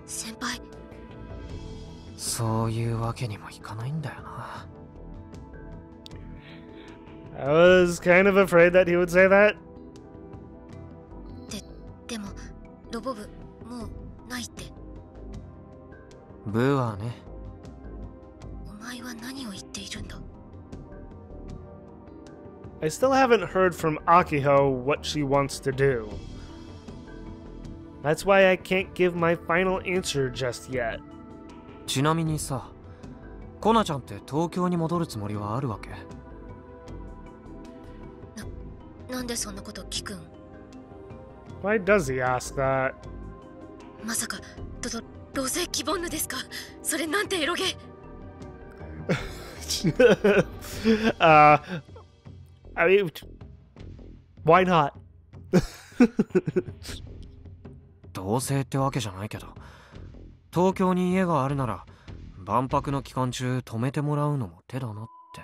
先輩、そういうわけにもいかないんだよな。I was kind of afraid that he would say that. でもロボ部もうないって。部はね。お前は何を言っているんだ。 I still haven't heard from Akiho what she wants to do. That's why I can't give my final answer just yet. ちなみにさ、コナちゃんって東京に戻るつもりはあるわけ？なんでそんなこと聞くん？ Why does he ask that? まさか同性希望のですか？それなんてエロゲ。I mean, why not? 同性ってわけじゃないけど、東京に家があるなら万博の期間中泊めてもらうのも手だなって。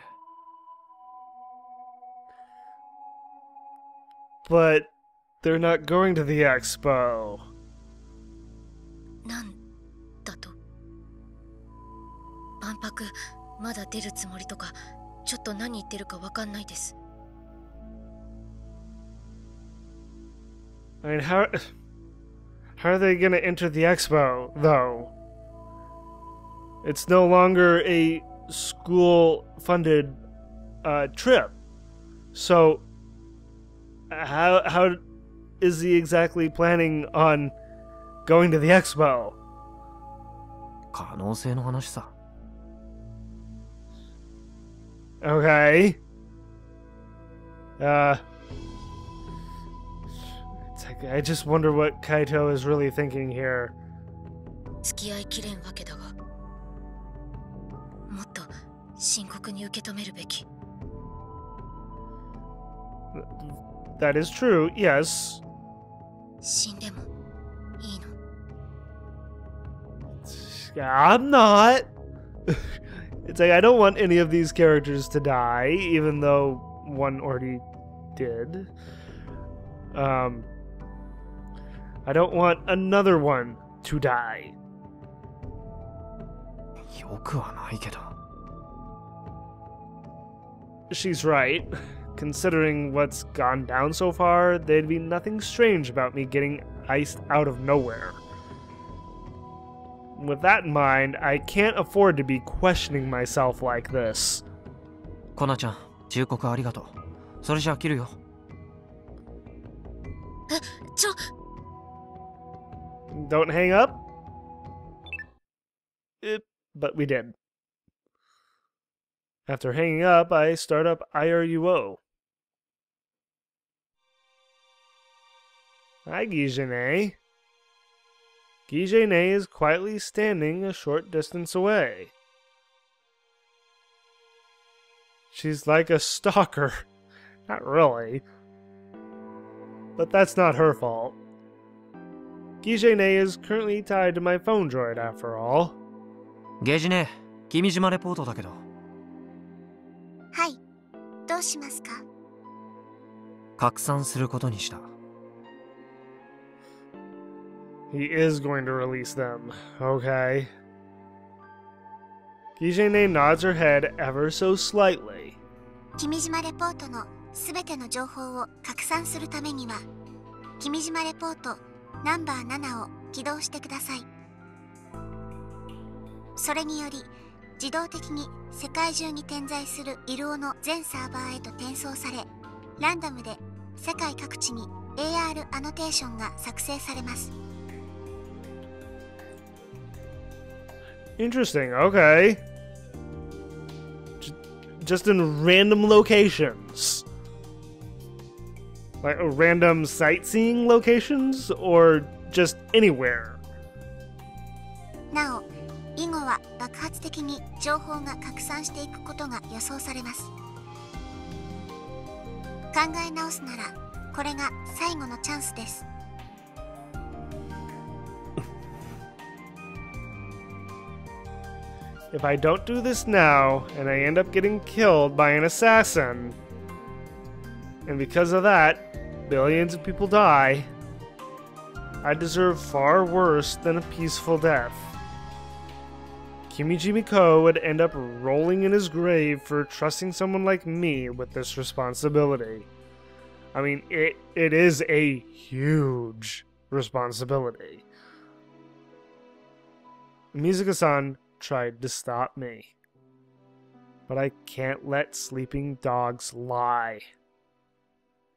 But they're not going to the expo. なんだと？万博まだ出るつもりとか、ちょっと何言ってるかわかんないです。I mean, how are they gonna enter the expo, though? It's no longer a school-funded trip. So, how is he exactly planning on going to the expo? 可能性の話さ。Okay. It's like, I just wonder what Kaito is really thinking here. 付き合いきれんわけだが、もっと深刻に受け止めるべき。That is true, yes. 死んでもいいの？ I'm not. It's like I don't want any of these characters to die, even though one already did. I don't want another one to die. よくはないけど。She's right. Considering what's gone down so far, there'd be nothing strange about me getting iced out of nowhere. With that in mind, I can't afford to be questioning myself like this. コナちゃん、忠告ありがとう。それじゃあ切るよ。Don't hang up? But we did. After hanging up, I start up IRUO. Hi, Geji-ne. Geji-ne is quietly standing a short distance away. She's like a stalker. Not really. But that's not her fault. Geji-ne is currently tied to my phone droid after all. ゲジネ、君島レポートだけど。はい、どうしますか？拡散することにした。He is going to release them, okay. Geji-ne nods her head ever so slightly. 君島レポートのすべての情報を拡散するためには、君島レポートナンバー7を起動してください。それにより自動的に世界中に点在するイルオの全サーバーへと転送され、ランダムで世界各地に AR アノテーションが作成されます。Interesting, okay. just in random locations. Like random sightseeing locations, or just anywhere. なお、以後は爆発的に情報が拡散していくことが予想されます。考え直すなら、これが最後のチャンスです。If I don't do this now, and I end up getting killed by an assassin, and because of that, billions of people die, I deserve far worse than a peaceful death. Kimijimiko would end up rolling in his grave for trusting someone like me with this responsibility. I mean, it is a huge responsibility. Mizuka-san tried to stop me, but I can't let sleeping dogs lie.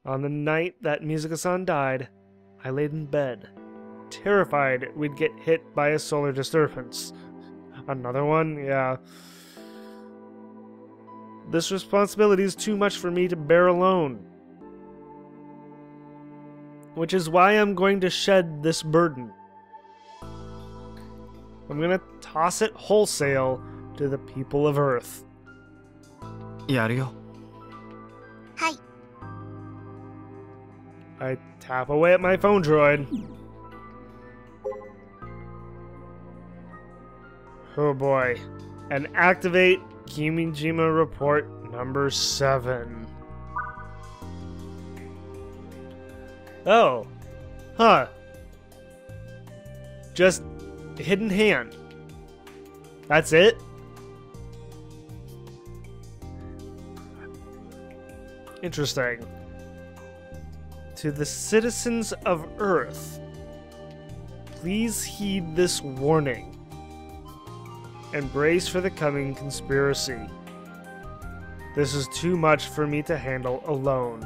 On the night that Mizuka-san died, I laid in bed, terrified we'd get hit by a solar disturbance. Another one? Yeah. This responsibility is too much for me to bear alone. Which is why I'm going to shed this burden. I'm gonna toss it wholesale to the people of Earth. やるよ。はい。I tap away at my phone droid. Oh boy. And activate Kimijima Report number 7. Oh. Huh. Just hidden hand. That's it? Interesting. To the citizens of Earth, please heed this warning and brace for the coming conspiracy. This is too much for me to handle alone,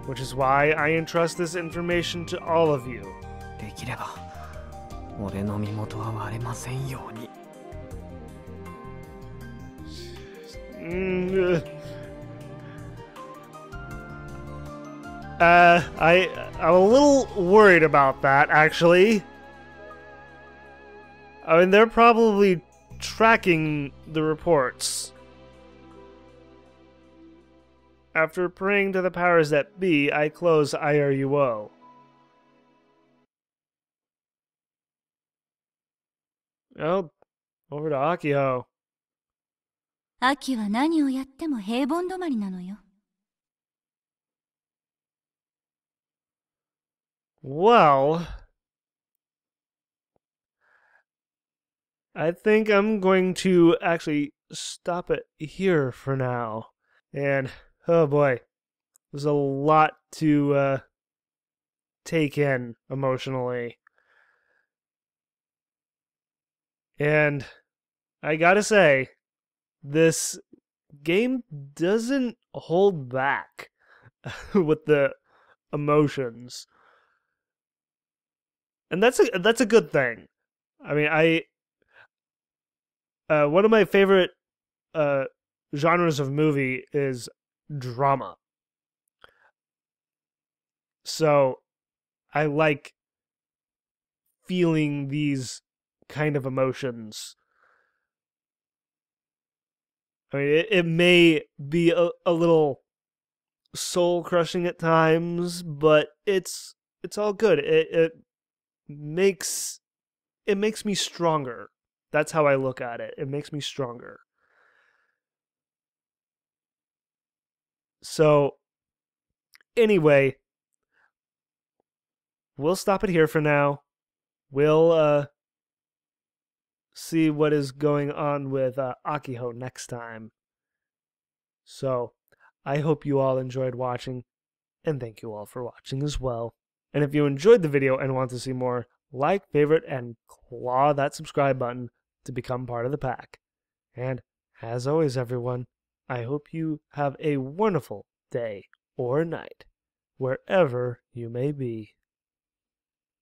which is why I entrust this information to all of you. できれば俺の身元は割れませんように。I'm a little worried about that, actually. I mean, they're probably tracking the reports. After praying to the powers that be, I close IRUO. Oh, over to Akio. 秋は何をやっても平凡止まりなのよ。Well, I think I'm going to actually stop it here for now. And, oh boy, there's a lot to take in emotionally. And I gotta say, this game doesn't hold back with the emotions. And that's a good thing. I mean, one of my favorite genres of movie is drama. So I like feeling these kind of emotions. I mean, it may be a little soul crushing at times, but it's all good. It makes me stronger. That's how I look at it. It makes me stronger. So, anyway, we'll stop it here for now. We'll see what is going on with Akiho next time. So, I hope you all enjoyed watching, and thank you all for watching as well. And if you enjoyed the video and want to see more, like, favorite, and claw that subscribe button to become part of the pack. And as always, everyone, I hope you have a wonderful day or night, wherever you may be.